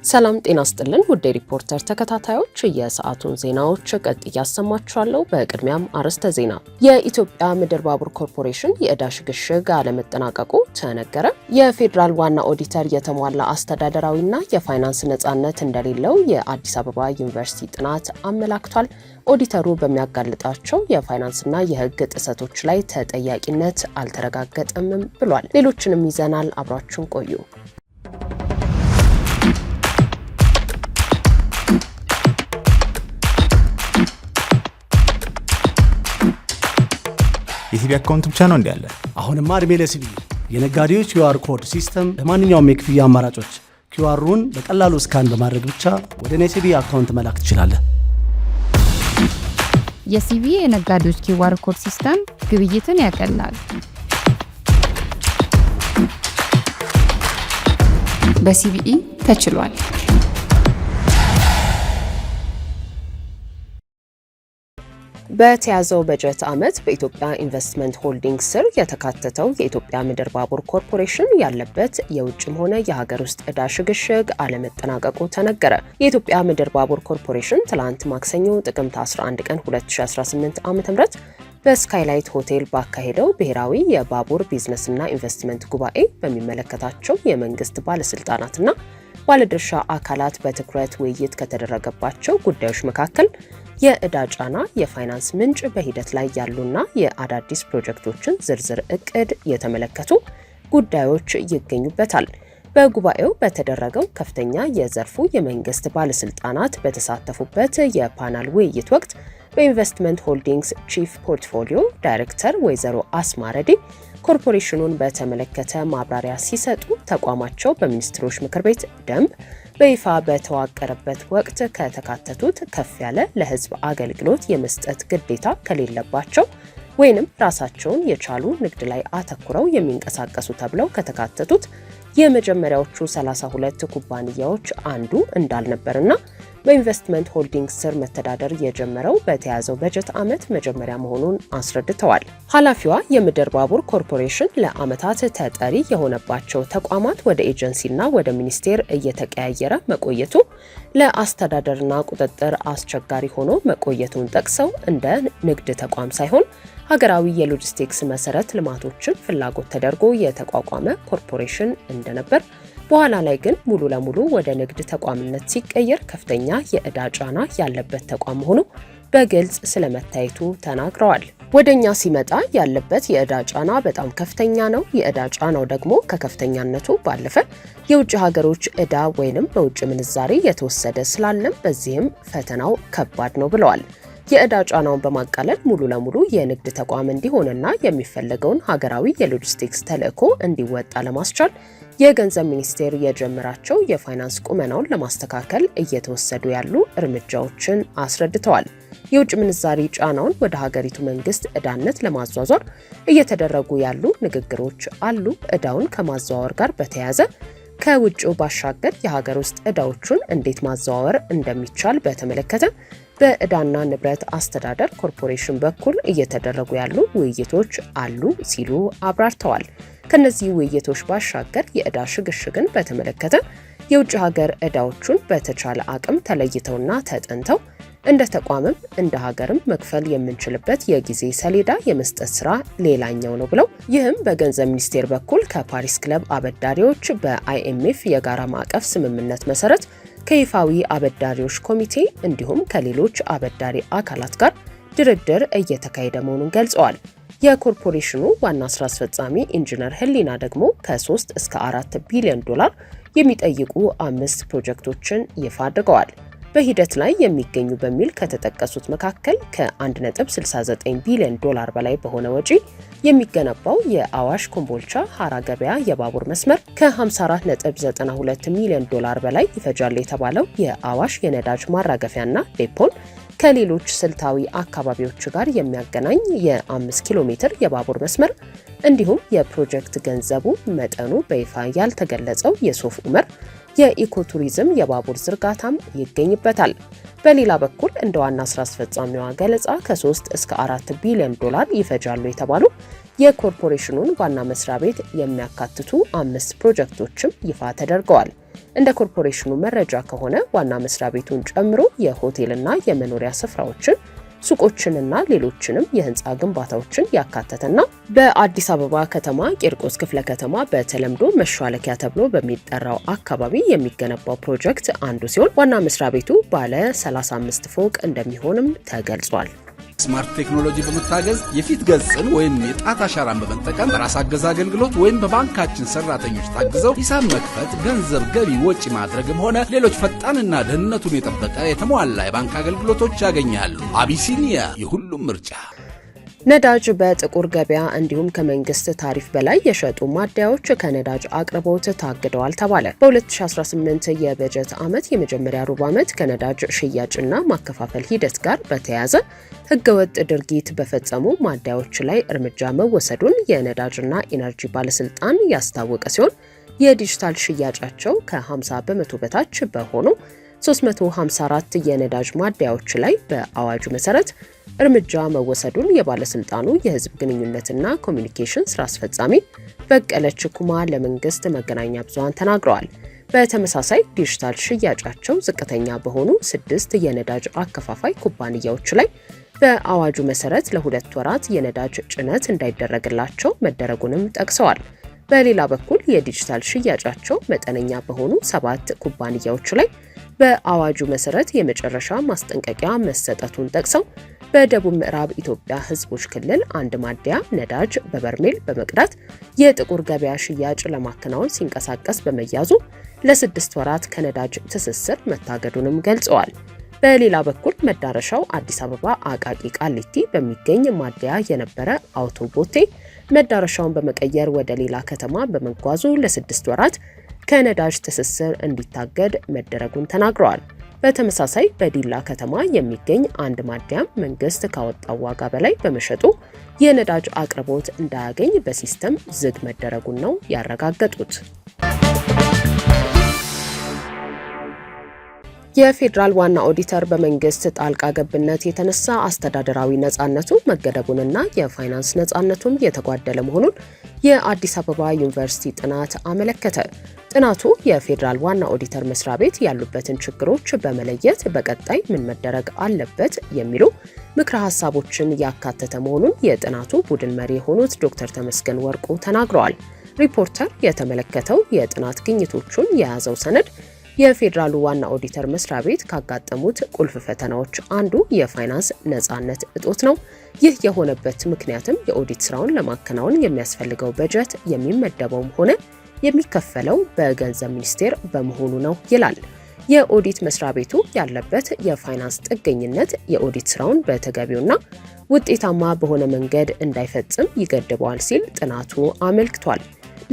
ሰላም ጤና ይስጥልን ውድ ሪፖርተር ተከታታዮች የሰዓቱን ዜናዎች ቀጥዬ ያሰማችኋለሁ። በቅድሚያም አርዕስተ ዜና። የኢትዮጵያ ምድር ባቡር ኮርፖሬሽን የዕዳ ሽግሽግ አለመጠናቀቁ ተነገረ። የፌዴራል ዋና ኦዲተር የተሟላ አስተዳደራዊና የፋይናንስ ነጻነት እንደሌለው የአዲስ አበባ ዩኒቨርሲቲ ጥናት አመላክቷል። ኦዲተሩ በሚያጋልጣቸው የፋይናንስና የሕግ ጥሰቶች ላይ ተጠያቂነት አልተረጋገጠም ብሏል። ሌሎችንም ይዘናል። አብራችሁን ቆዩ። የሲቢ አካውንት ብቻ ነው እንዲያለ። አሁንማ እድሜ ለሲቢ የነጋዴዎች QR ኮድ ሲስተም ለማንኛውም የክፍያ አማራጮች QRን በቀላሉ ስካን በማድረግ ብቻ ወደ ሲቢ አካውንት መላክ ትችላለህ። የሲቢ የነጋዴዎች QR ኮድ ሲስተም ግብይትን ያቀላል። በሲቢኢ ተችሏል። በተያዘው በጀት ዓመት በኢትዮጵያ ኢንቨስትመንት ሆልዲንግ ስር የተካተተው የኢትዮጵያ ምድር ባቡር ኮርፖሬሽን ያለበት የውጭም ሆነ የሀገር ውስጥ ዕዳ ሽግሽግ አለመጠናቀቁ ተነገረ። የኢትዮጵያ ምድር ባቡር ኮርፖሬሽን ትላንት ማክሰኞ ጥቅምት 11 ቀን 2018 ዓ.ም በስካይላይት ሆቴል ባካሄደው ብሔራዊ የባቡር ቢዝነስና ኢንቨስትመንት ጉባኤ በሚመለከታቸው የመንግስት ባለስልጣናትና ባለድርሻ አካላት በትኩረት ውይይት ከተደረገባቸው ጉዳዮች መካከል የዕዳ ጫና፣ የፋይናንስ ምንጭ፣ በሂደት ላይ ያሉና የአዳዲስ ፕሮጀክቶችን ዝርዝር እቅድ የተመለከቱ ጉዳዮች ይገኙበታል። በጉባኤው በተደረገው ከፍተኛ የዘርፉ የመንግስት ባለስልጣናት በተሳተፉበት የፓናል ውይይት ወቅት በኢንቨስትመንት ሆልዲንግስ ቺፍ ፖርትፎሊዮ ዳይሬክተር ወይዘሮ አስማረዲ ኮርፖሬሽኑን በተመለከተ ማብራሪያ ሲሰጡ ተቋማቸው በሚኒስትሮች ምክር ቤት ደንብ በይፋ በተዋቀረበት ወቅት ከተካተቱት ከፍ ያለ ለሕዝብ አገልግሎት የመስጠት ግዴታ ከሌለባቸው ወይንም ራሳቸውን የቻሉ ንግድ ላይ አተኩረው የሚንቀሳቀሱ ተብለው ከተካተቱት የመጀመሪያዎቹ 32 ኩባንያዎች አንዱ እንዳልነበርና በኢንቨስትመንት ሆልዲንግስ ስር መተዳደር የጀመረው በተያዘው በጀት ዓመት መጀመሪያ መሆኑን አስረድተዋል። ኃላፊዋ የምድር ባቡር ኮርፖሬሽን ለዓመታት ተጠሪ የሆነባቸው ተቋማት ወደ ኤጀንሲና ወደ ሚኒስቴር እየተቀያየረ መቆየቱ ለአስተዳደርና ቁጥጥር አስቸጋሪ ሆኖ መቆየቱን ጠቅሰው እንደ ንግድ ተቋም ሳይሆን ሀገራዊ የሎጂስቲክስ መሰረት ልማቶችን ፍላጎት ተደርጎ የተቋቋመ ኮርፖሬሽን እንደነበር፣ በኋላ ላይ ግን ሙሉ ለሙሉ ወደ ንግድ ተቋምነት ሲቀየር ከፍተኛ የዕዳ ጫና ያለበት ተቋም መሆኑ በግልጽ ስለመታየቱ ተናግረዋል። ወደኛ ሲመጣ ያለበት የዕዳ ጫና በጣም ከፍተኛ ነው። የዕዳ ጫናው ደግሞ ከከፍተኛነቱ ባለፈ የውጭ ሀገሮች ዕዳ ወይንም በውጭ ምንዛሬ የተወሰደ ስላለም በዚህም ፈተናው ከባድ ነው ብለዋል። የዕዳ ጫናውን በማቃለል ሙሉ ለሙሉ የንግድ ተቋም እንዲሆንና የሚፈለገውን ሀገራዊ የሎጂስቲክስ ተልዕኮ እንዲወጣ ለማስቻል የገንዘብ ሚኒስቴር የጀመራቸው የፋይናንስ ቁመናውን ለማስተካከል እየተወሰዱ ያሉ እርምጃዎችን አስረድተዋል። የውጭ ምንዛሪ ጫናውን ወደ ሀገሪቱ መንግስት ዕዳነት ለማዟዟር እየተደረጉ ያሉ ንግግሮች አሉ። ዕዳውን ከማዘዋወር ጋር በተያያዘ ከውጭው ባሻገር የሀገር ውስጥ ዕዳዎቹን እንዴት ማዘዋወር እንደሚቻል በተመለከተ በዕዳና ንብረት አስተዳደር ኮርፖሬሽን በኩል እየተደረጉ ያሉ ውይይቶች አሉ ሲሉ አብራርተዋል። ከነዚህ ውይይቶች ባሻገር የዕዳ ሽግሽግን በተመለከተ የውጭ ሀገር ዕዳዎቹን በተቻለ አቅም ተለይተውና ተጠንተው እንደ ተቋምም እንደ ሀገርም መክፈል የምንችልበት የጊዜ ሰሌዳ የመስጠት ስራ ሌላኛው ነው ብለው ይህም በገንዘብ ሚኒስቴር በኩል ከፓሪስ ክለብ አበዳሪዎች በIMF የጋራ ማዕቀፍ ስምምነት መሰረት ከይፋዊ አበዳሪዎች ኮሚቴ እንዲሁም ከሌሎች አበዳሪ አካላት ጋር ድርድር እየተካሄደ መሆኑን ገልጸዋል። የኮርፖሬሽኑ ዋና ስራ አስፈጻሚ ኢንጂነር ህሊና ደግሞ ከ3 እስከ 4 ቢሊዮን ዶላር የሚጠይቁ 5 ፕሮጀክቶችን ይፋ አድርገዋል። በሂደት ላይ የሚገኙ በሚል ከተጠቀሱት መካከል ከ1.69 ቢሊዮን ዶላር በላይ በሆነ ወጪ የሚገነባው የአዋሽ ኮምቦልቻ ሐራ ገበያ የባቡር መስመር፣ ከ54.92 ሚሊዮን ዶላር በላይ ይፈጃል የተባለው የአዋሽ የነዳጅ ማራገፊያና ዴፖን ከሌሎች ስልታዊ አካባቢዎች ጋር የሚያገናኝ የ5 ኪሎ ሜትር የባቡር መስመር እንዲሁም የፕሮጀክት ገንዘቡ መጠኑ በይፋ ያልተገለጸው የሶፍ ዑመር የኢኮቱሪዝም የባቡር ዝርጋታም ይገኝበታል። በሌላ በኩል እንደ ዋና ስራ አስፈጻሚዋ ገለጻ ከ3 እስከ 4 ቢሊዮን ዶላር ይፈጃሉ የተባሉ የኮርፖሬሽኑን ዋና መስሪያ ቤት የሚያካትቱ 5 ፕሮጀክቶችም ይፋ ተደርገዋል። እንደ ኮርፖሬሽኑ መረጃ ከሆነ ዋና መስሪያ ቤቱን ጨምሮ የሆቴልና የመኖሪያ ስፍራዎችን፣ ሱቆችንና ሌሎችንም የህንፃ ግንባታዎችን ያካተተና በአዲስ አበባ ከተማ ቂርቆስ ክፍለ ከተማ በተለምዶ መሿለኪያ ተብሎ በሚጠራው አካባቢ የሚገነባው ፕሮጀክት አንዱ ሲሆን ዋና መስሪያ ቤቱ ባለ 35 ፎቅ እንደሚሆንም ተገልጿል። ስማርት ቴክኖሎጂ በመታገዝ የፊት ገጽን ወይም የጣት አሻራን በመጠቀም በራስ አገዝ አገልግሎት ወይም በባንካችን ሰራተኞች ታግዘው ሂሳብ መክፈት፣ ገንዘብ ገቢ ወጪ ማድረግም ሆነ ሌሎች ፈጣንና ደህንነቱን የጠበቀ የተሟላ የባንክ አገልግሎቶች ያገኛሉ። አቢሲኒያ የሁሉም ምርጫ። ነዳጅ በጥቁር ገበያ እንዲሁም ከመንግስት ታሪፍ በላይ የሸጡ ማደያዎች ከነዳጅ አቅርቦት ታግደዋል ተባለ። በ2018 የበጀት ዓመት የመጀመሪያ ሩብ ዓመት ከነዳጅ ሽያጭና ማከፋፈል ሂደት ጋር በተያያዘ ህገወጥ ድርጊት በፈጸሙ ማደያዎች ላይ እርምጃ መወሰዱን የነዳጅና ኢነርጂ ባለስልጣን ያስታወቀ ሲሆን የዲጂታል ሽያጫቸው ከ50 በመቶ በታች በሆኑ 354 የነዳጅ ማደያዎች ላይ በአዋጁ መሰረት እርምጃ መወሰዱን የባለስልጣኑ የህዝብ ግንኙነትና ኮሚኒኬሽን ስራ አስፈጻሚ በቀለች ኩማ ለመንግስት መገናኛ ብዙሃን ተናግረዋል። በተመሳሳይ ዲጂታል ሽያጫቸው ዝቅተኛ በሆኑ 6 የነዳጅ አከፋፋይ ኩባንያዎች ላይ በአዋጁ መሰረት ለ2 ወራት የነዳጅ ጭነት እንዳይደረግላቸው መደረጉንም ጠቅሰዋል። በሌላ በኩል የዲጂታል ሽያጫቸው መጠነኛ በሆኑ 7 ኩባንያዎች ላይ በአዋጁ መሰረት የመጨረሻ ማስጠንቀቂያ መሰጠቱን ጠቅሰው በደቡብ ምዕራብ ኢትዮጵያ ህዝቦች ክልል አንድ ማደያ ነዳጅ በበርሜል በመቅዳት የጥቁር ገበያ ሽያጭ ለማከናወን ሲንቀሳቀስ በመያዙ ለ6 ወራት ከነዳጅ ትስስር መታገዱንም ገልጸዋል። በሌላ በኩል መዳረሻው አዲስ አበባ አቃቂ ቃሊቲ በሚገኝ ማደያ የነበረ አውቶቦቴ መዳረሻውን በመቀየር ወደ ሌላ ከተማ በመጓዙ ለ6 ወራት ከነዳጅ ትስስር እንዲታገድ መደረጉን ተናግረዋል። በተመሳሳይ በዲላ ከተማ የሚገኝ አንድ ማደያም መንግስት ካወጣው ዋጋ በላይ በመሸጡ የነዳጅ አቅርቦት እንዳያገኝ በሲስተም ዝግ መደረጉን ነው ያረጋገጡት። የፌዴራል ዋና ኦዲተር በመንግስት ጣልቃ ገብነት የተነሳ አስተዳደራዊ ነጻነቱ መገደቡንና የፋይናንስ ነጻነቱም የተጓደለ መሆኑን የአዲስ አበባ ዩኒቨርሲቲ ጥናት አመለከተ። ጥናቱ የፌዴራል ዋና ኦዲተር መስሪያ ቤት ያሉበትን ችግሮች በመለየት በቀጣይ ምን መደረግ አለበት የሚሉ ምክረ ሀሳቦችን ያካተተ መሆኑን የጥናቱ ቡድን መሪ የሆኑት ዶክተር ተመስገን ወርቁ ተናግረዋል። ሪፖርተር የተመለከተው የጥናት ግኝቶቹን የያዘው ሰነድ የፌዴራሉ ዋና ኦዲተር መስሪያ ቤት ካጋጠሙት ቁልፍ ፈተናዎች አንዱ የፋይናንስ ነጻነት እጦት ነው። ይህ የሆነበት ምክንያትም የኦዲት ስራውን ለማከናወን የሚያስፈልገው በጀት የሚመደበውም ሆነ የሚከፈለው በገንዘብ ሚኒስቴር በመሆኑ ነው ይላል። የኦዲት መስሪያ ቤቱ ያለበት የፋይናንስ ጥገኝነት የኦዲት ስራውን በተገቢውና ውጤታማ በሆነ መንገድ እንዳይፈጽም ይገድበዋል ሲል ጥናቱ አመልክቷል።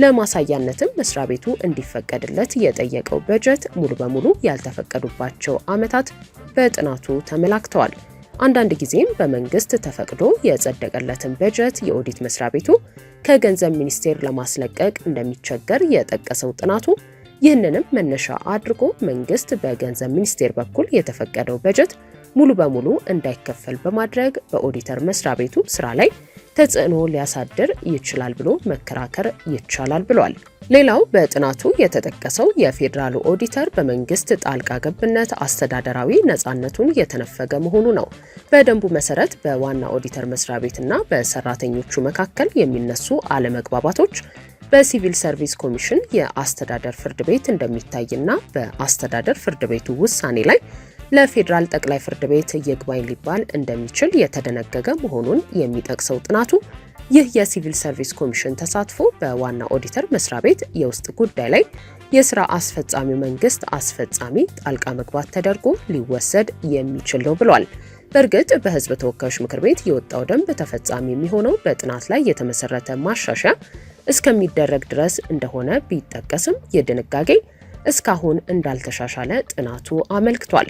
ለማሳያነትም መስሪያ ቤቱ እንዲፈቀድለት የጠየቀው በጀት ሙሉ በሙሉ ያልተፈቀዱባቸው ዓመታት በጥናቱ ተመላክተዋል። አንዳንድ ጊዜም በመንግስት ተፈቅዶ የጸደቀለትን በጀት የኦዲት መስሪያ ቤቱ ከገንዘብ ሚኒስቴር ለማስለቀቅ እንደሚቸገር የጠቀሰው ጥናቱ ይህንንም መነሻ አድርጎ መንግስት በገንዘብ ሚኒስቴር በኩል የተፈቀደው በጀት ሙሉ በሙሉ እንዳይከፈል በማድረግ በኦዲተር መስሪያ ቤቱ ስራ ላይ ተጽዕኖ ሊያሳድር ይችላል ብሎ መከራከር ይቻላል ብሏል። ሌላው በጥናቱ የተጠቀሰው የፌዴራሉ ኦዲተር በመንግስት ጣልቃ ገብነት አስተዳደራዊ ነጻነቱን የተነፈገ መሆኑ ነው። በደንቡ መሰረት በዋና ኦዲተር መስሪያ ቤትና በሰራተኞቹ መካከል የሚነሱ አለመግባባቶች በሲቪል ሰርቪስ ኮሚሽን የአስተዳደር ፍርድ ቤት እንደሚታይና በአስተዳደር ፍርድ ቤቱ ውሳኔ ላይ ለፌዴራል ጠቅላይ ፍርድ ቤት ይግባኝ ሊባል እንደሚችል የተደነገገ መሆኑን የሚጠቅሰው ጥናቱ ይህ የሲቪል ሰርቪስ ኮሚሽን ተሳትፎ በዋና ኦዲተር መስሪያ ቤት የውስጥ ጉዳይ ላይ የስራ አስፈጻሚ መንግስት አስፈጻሚ ጣልቃ መግባት ተደርጎ ሊወሰድ የሚችል ነው ብሏል። በእርግጥ በህዝብ ተወካዮች ምክር ቤት የወጣው ደንብ ተፈጻሚ የሚሆነው በጥናት ላይ የተመሰረተ ማሻሻያ እስከሚደረግ ድረስ እንደሆነ ቢጠቀስም የድንጋጌ እስካሁን እንዳልተሻሻለ ጥናቱ አመልክቷል።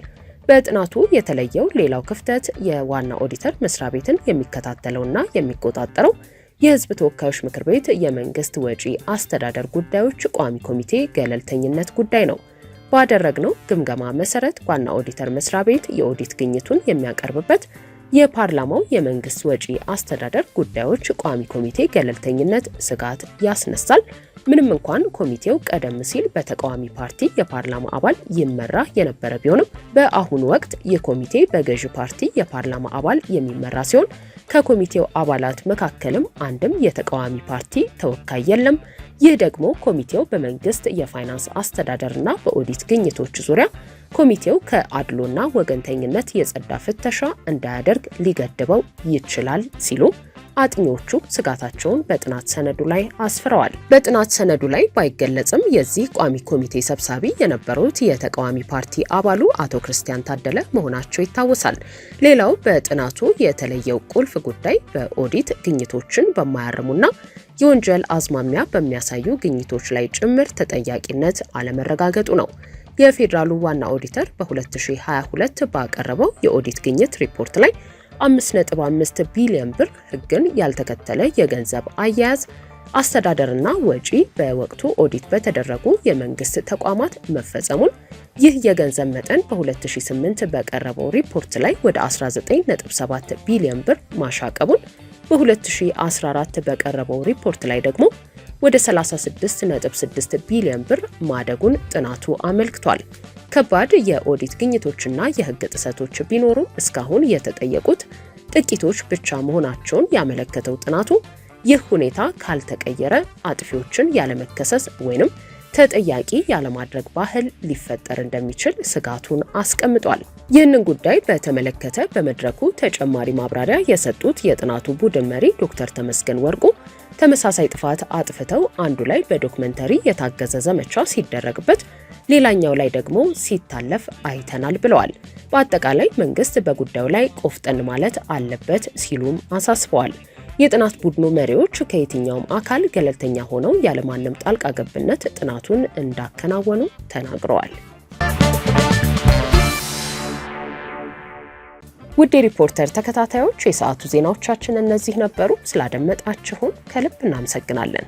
በጥናቱ የተለየው ሌላው ክፍተት የዋና ኦዲተር መስሪያ ቤትን የሚከታተለውና የሚቆጣጠረው የህዝብ ተወካዮች ምክር ቤት የመንግስት ወጪ አስተዳደር ጉዳዮች ቋሚ ኮሚቴ ገለልተኝነት ጉዳይ ነው። ባደረግነው ግምገማ መሰረት ዋና ኦዲተር መስሪያ ቤት የኦዲት ግኝቱን የሚያቀርብበት የፓርላማው የመንግስት ወጪ አስተዳደር ጉዳዮች ቋሚ ኮሚቴ ገለልተኝነት ስጋት ያስነሳል። ምንም እንኳን ኮሚቴው ቀደም ሲል በተቃዋሚ ፓርቲ የፓርላማ አባል ይመራ የነበረ ቢሆንም በአሁኑ ወቅት የኮሚቴ በገዢ ፓርቲ የፓርላማ አባል የሚመራ ሲሆን ከኮሚቴው አባላት መካከልም አንድም የተቃዋሚ ፓርቲ ተወካይ የለም። ይህ ደግሞ ኮሚቴው በመንግስት የፋይናንስ አስተዳደርና በኦዲት ግኝቶች ዙሪያ ኮሚቴው ከአድሎና ወገንተኝነት የጸዳ ፍተሻ እንዳያደርግ ሊገድበው ይችላል ሲሉ አጥኚዎቹ ስጋታቸውን በጥናት ሰነዱ ላይ አስፍረዋል። በጥናት ሰነዱ ላይ ባይገለጽም የዚህ ቋሚ ኮሚቴ ሰብሳቢ የነበሩት የተቃዋሚ ፓርቲ አባሉ አቶ ክርስቲያን ታደለ መሆናቸው ይታወሳል። ሌላው በጥናቱ የተለየው ቁልፍ ጉዳይ በኦዲት ግኝቶችን በማያርሙና የወንጀል አዝማሚያ በሚያሳዩ ግኝቶች ላይ ጭምር ተጠያቂነት አለመረጋገጡ ነው። የፌዴራሉ ዋና ኦዲተር በ2022 ባቀረበው የኦዲት ግኝት ሪፖርት ላይ 5.5 ቢሊዮን ብር ሕግን ያልተከተለ የገንዘብ አያያዝ አስተዳደርና ወጪ በወቅቱ ኦዲት በተደረጉ የመንግስት ተቋማት መፈጸሙን፣ ይህ የገንዘብ መጠን በ2008 በቀረበው ሪፖርት ላይ ወደ 19.7 ቢሊዮን ብር ማሻቀቡን፣ በ2014 በቀረበው ሪፖርት ላይ ደግሞ ወደ 36.6 ቢሊዮን ብር ማደጉን ጥናቱ አመልክቷል። ከባድ የኦዲት ግኝቶችና የህግ ጥሰቶች ቢኖሩ እስካሁን የተጠየቁት ጥቂቶች ብቻ መሆናቸውን ያመለከተው ጥናቱ ይህ ሁኔታ ካልተቀየረ አጥፊዎችን ያለመከሰስ ወይንም ተጠያቂ ያለማድረግ ባህል ሊፈጠር እንደሚችል ስጋቱን አስቀምጧል። ይህንን ጉዳይ በተመለከተ በመድረኩ ተጨማሪ ማብራሪያ የሰጡት የጥናቱ ቡድን መሪ ዶክተር ተመስገን ወርቁ ተመሳሳይ ጥፋት አጥፍተው አንዱ ላይ በዶክመንተሪ የታገዘ ዘመቻ ሲደረግበት ሌላኛው ላይ ደግሞ ሲታለፍ አይተናል ብለዋል። በአጠቃላይ መንግስት በጉዳዩ ላይ ቆፍጠን ማለት አለበት ሲሉም አሳስበዋል። የጥናት ቡድኑ መሪዎች ከየትኛውም አካል ገለልተኛ ሆነው ያለማንም ጣልቃ ገብነት ጥናቱን እንዳከናወኑ ተናግረዋል። ውድ ሪፖርተር ተከታታዮች የሰዓቱ ዜናዎቻችን እነዚህ ነበሩ። ስላደመጣችሁን ከልብ እናመሰግናለን።